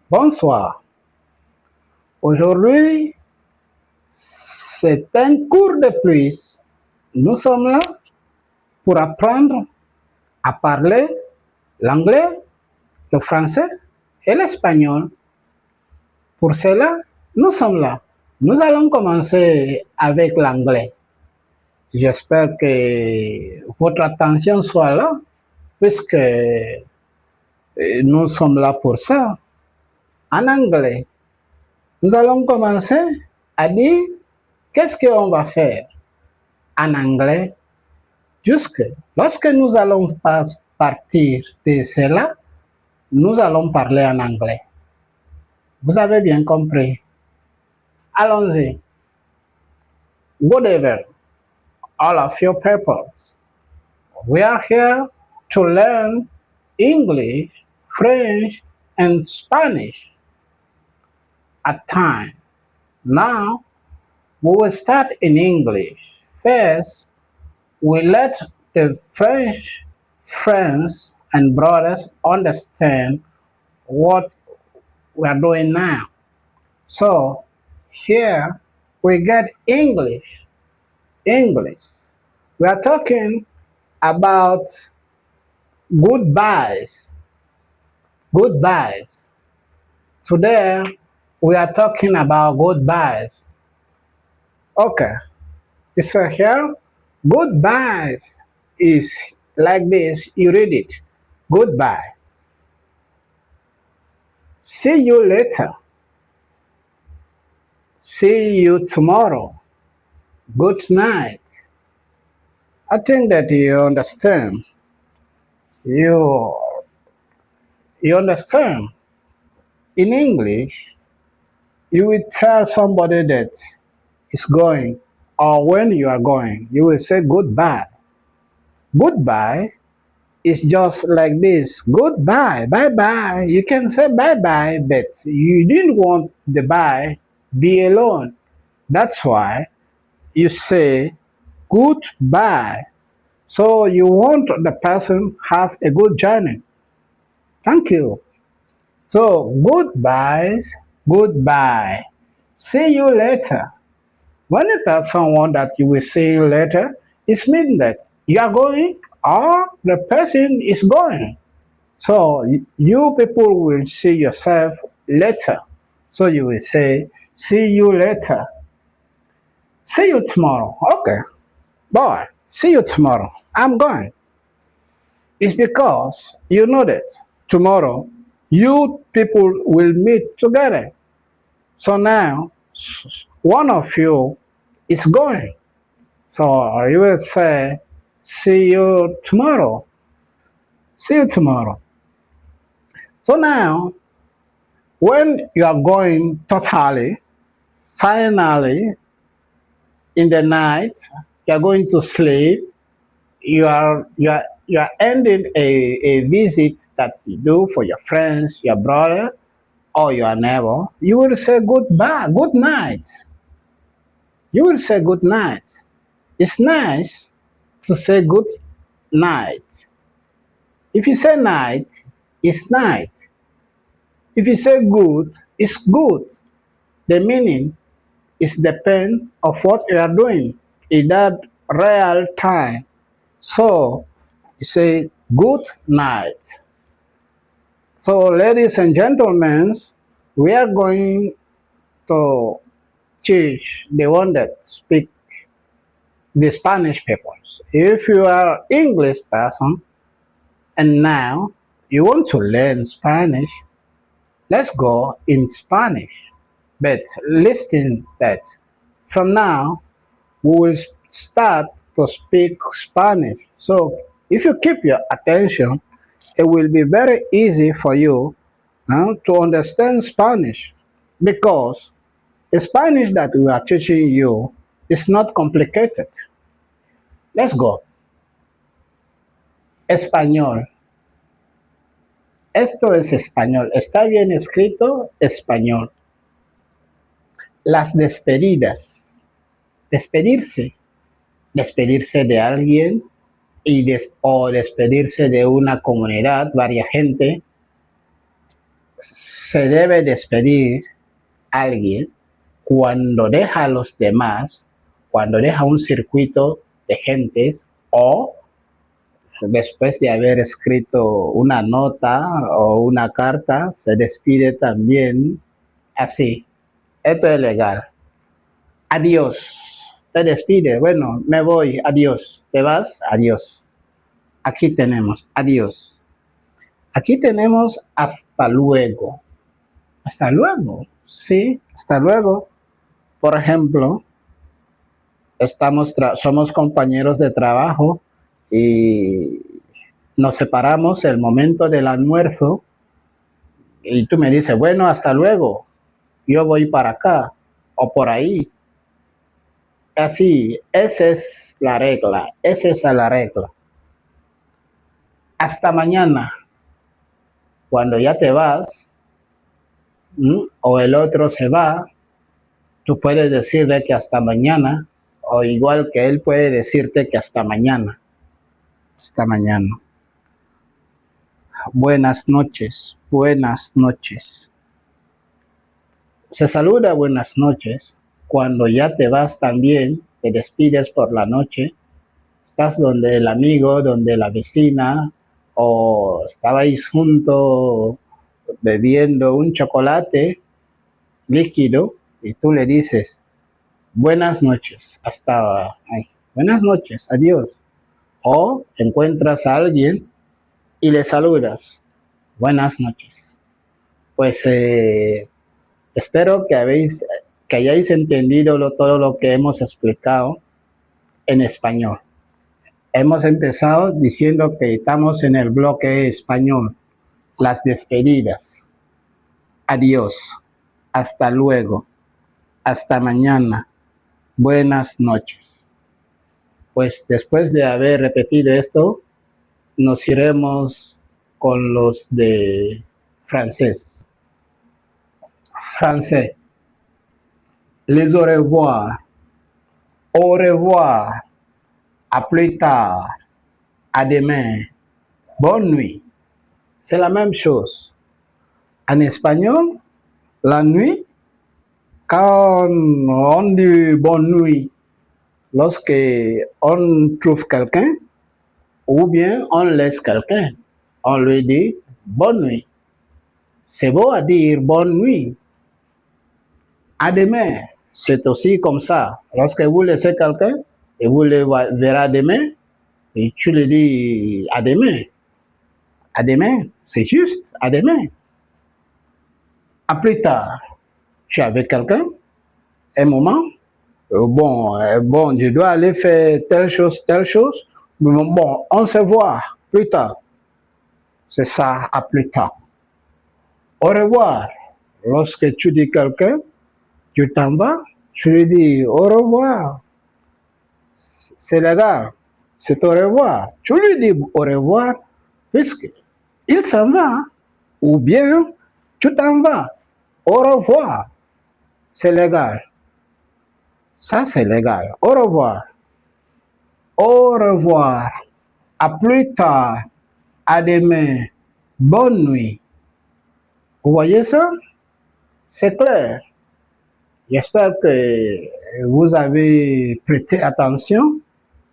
Bonsoir. Aujourd'hui, c'est un cours de plus. Nous sommes là pour apprendre à parler l'anglais, le français et l'espagnol. Pour cela, nous sommes là. Nous allons commencer avec l'anglais. J'espère que votre attention soit là, puisque nous sommes là pour ça. En anglais, nous allons commencer à dire qu'est-ce qu'on va faire en anglais. Jusque lorsque nous allons partir de cela, nous allons parler en anglais. Vous avez bien compris. Allons-y. Good evening, all of your people. We are here to learn English, French, and Spanish at time. Now, we will start in English. First, we let the French friends and brothers understand what we are doing now. So here we get English. English. We are talking about goodbyes. Goodbyes. Today we are talking about goodbyes. Okay. So here, goodbyes is like this. You read it. Goodbye. See you later. See you tomorrow. Good night. I think that you understand. You you understand. In English, you will tell somebody that is going, or when you are going, you will say goodbye. Goodbye is just like this. Goodbye, bye bye. You can say bye bye, but you didn't want the bye be alone. That's why you say goodbye. So you want the person have a good journey. Thank you. So goodbye, goodbye. See you later. When you tell someone that you will see you later, it means that you are going or the person is going. So you people will see yourself later. So you will say, see you later. See you tomorrow. Okay, boy, see you tomorrow. I'm going. It's because you know that tomorrow you people will meet together. So now one of you is going. So you will say, see you tomorrow. See you tomorrow. So now when you are going totally, finally, in the night, you are going to sleep, you are ending a visit that you do for your friends, your brother, or your neighbor, you will say goodbye, good night. You will say good night. It's nice to say good night. If you say night, it's night. If you say good, it's good. The meaning is depend of what you are doing in that real time. So you say good night. So ladies and gentlemen, we are going to teach the one that speak the Spanish peoples. If you are English person and now you want to learn Spanish, let's go in Spanish. But listen that from now we will start to speak Spanish. So if you keep your attention, it will be very easy for you to understand Spanish because the Spanish that we are teaching you is not complicated. Let's go. Español. Esto es español. Está bien escrito español. Las despedidas. Despedirse. Despedirse de alguien o despedirse de una comunidad, varias gente. se debe despedir a alguien cuando deja a los demás, cuando deja un circuito de gentes o después de haber escrito una nota o una carta, se despide también así. Esto es legal. Adiós. Te despide. Bueno, me voy. Adiós. ¿Te vas? Adiós. Aquí tenemos. Adiós. Aquí tenemos hasta luego. Hasta luego. Sí, hasta luego. Por ejemplo, somos compañeros de trabajo y nos separamos el momento del almuerzo y tú me dices, bueno, hasta luego, yo voy para acá o por ahí. Así, esa es la regla, esa es la regla. Hasta mañana, cuando ya te vas, o el otro se va, tú puedes decirle que hasta mañana, o igual que él puede decirte que hasta mañana. Hasta mañana. Buenas noches, buenas noches. Se saluda buenas noches cuando ya te vas también, te despides por la noche, estás donde el amigo, donde la vecina, o estabais juntos bebiendo un chocolate líquido y tú le dices buenas noches, hasta ahí, buenas noches, adiós. O encuentras a alguien y le saludas, buenas noches. Pues espero que hayáis entendido todo lo que hemos explicado en español. Hemos empezado diciendo que estamos en el bloque español, las despedidas. Adiós, hasta luego, hasta mañana, buenas noches. Pues después de haber repetido esto, nos iremos con los de francés. Français. Les au revoir. Au revoir. À plus tard. À demain. Bonne nuit. C'est la même chose. En espagnol, la nuit, quand on dit bonne nuit, lorsque on trouve quelqu'un, ou bien on laisse quelqu'un, on lui dit bonne nuit. C'est beau à dire bonne nuit. À demain, c'est aussi comme ça. Lorsque vous laissez quelqu'un et vous le verrez demain, et tu lui dis à demain. À demain, c'est juste, à demain. À plus tard, tu es avec quelqu'un, un moment, bon, je dois aller faire telle chose, mais bon, on se voit plus tard. C'est ça, à plus tard. Au revoir. Lorsque tu dis quelqu'un, tu t'en vas, tu lui dis au revoir. C'est légal. C'est au revoir. Tu lui dis au revoir, puisqu'il s'en va, ou bien tu t'en vas. Au revoir. C'est légal. Ça, c'est légal. Au revoir. Au revoir. À plus tard. À demain. Bonne nuit. Vous voyez ça? C'est clair. J'espère que vous avez prêté attention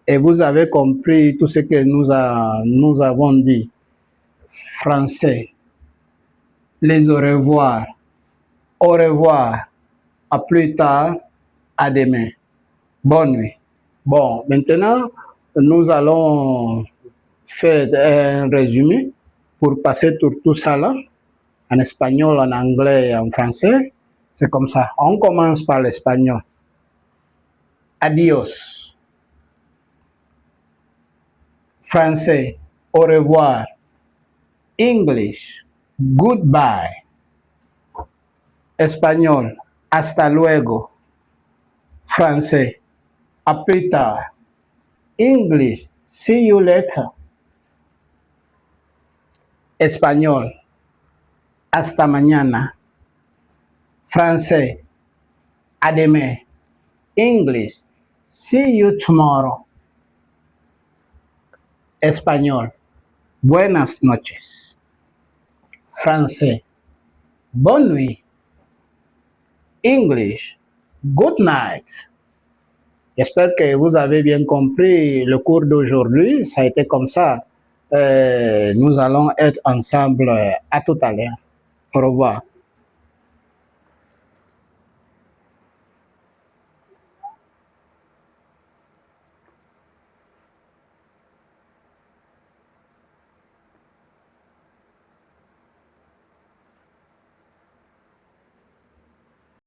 et vous avez compris tout ce que nous avons dit. Français. Les au revoir. Au revoir. À plus tard. À demain. Bonne nuit. Bon, maintenant, nous allons faire un résumé pour passer tout ça là, en espagnol, en anglais et en français. C'est comme ça. On commence par l'espagnol. Adiós. Français. Au revoir. English. Goodbye. Español. Hasta luego. Français. A plus tard. English. See you later. Español. Hasta mañana. Français. A demain. English. See you tomorrow. Español. Buenas noches. Français. Bonne nuit. English. Good night. J'espère que vous avez bien compris le cours d'aujourd'hui. Ça a été comme ça. Nous allons être ensemble à tout à l'heure. Au revoir.